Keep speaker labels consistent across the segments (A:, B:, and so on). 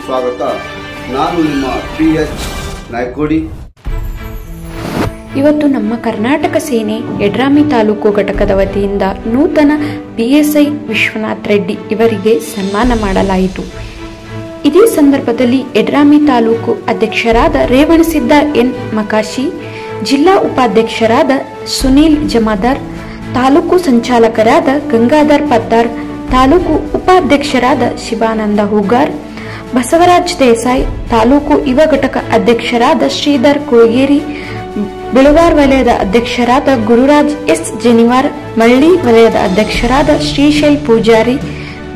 A: ಸ್ವಾಗತ. ನಾನು ನಿಮ್ಮ PS ನಾಯ್ಕೋಡಿ.
B: ಇವತ್ತು ನಮ್ಮ ಕರ್ನಾಟಕ ಸೇನೆ ಯಡ್ರಾಮಿ ತಾಲೂಕು ಘಟಕದ ವತಿಯಿಂದ ನೂತನ PSI ವಿಶ್ವನಾಥ್ ರೆಡ್ಡಿ ಇವರಿಗೆ ಸನ್ಮಾನ ಮಾಡಲಾಯಿತು. ಇದೇ ಸಂದರ್ಭದಲ್ಲಿ ಯಡ್ರಾಮಿ ತಾಲೂಕು ಅಧ್ಯಕ್ಷರಾದ ರೇವಣಸಿದ್ದ ಎನ್ ಮಕಾಶಿ, ಜಿಲ್ಲಾ ಉಪಾಧ್ಯಕ್ಷರಾದ ಸುನೀಲ್ ಜಮಾದಾರ್, ತಾಲೂಕು ಸಂಚಾಲಕರಾದ ಗಂಗಾಧರ್ ಪತ್ತಾರ್, ತಾಲೂಕು ಉಪಾಧ್ಯಕ್ಷರಾದ ಶಿವಾನಂದ ಹೂಗಾರ್, ಬಸವರಾಜ್ ದೇಸಾಯಿ, ತಾಲೂಕು ಯುವ ಘಟಕ ಅಧ್ಯಕ್ಷರಾದ ಶ್ರೀಧರ್ ಕೋಗೇರಿ, ಬಿಳುವಾರ್ ವಲಯದ ಅಧ್ಯಕ್ಷರಾದ ಗುರುರಾಜ್ ಎಸ್ ಜನಿವಾರ್, ಮಳ್ಳಿ ವಲಯದ ಅಧ್ಯಕ್ಷರಾದ ಶ್ರೀಶೈಲ್ ಪೂಜಾರಿ,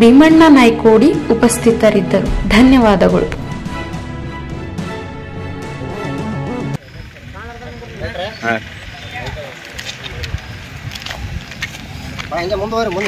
B: ಭೀಮಣ್ಣ ನಾಯ್ಕೋಡಿ ಉಪಸ್ಥಿತರಿದ್ದರು. ಧನ್ಯವಾದಗಳು.
C: ಮುಂದೆ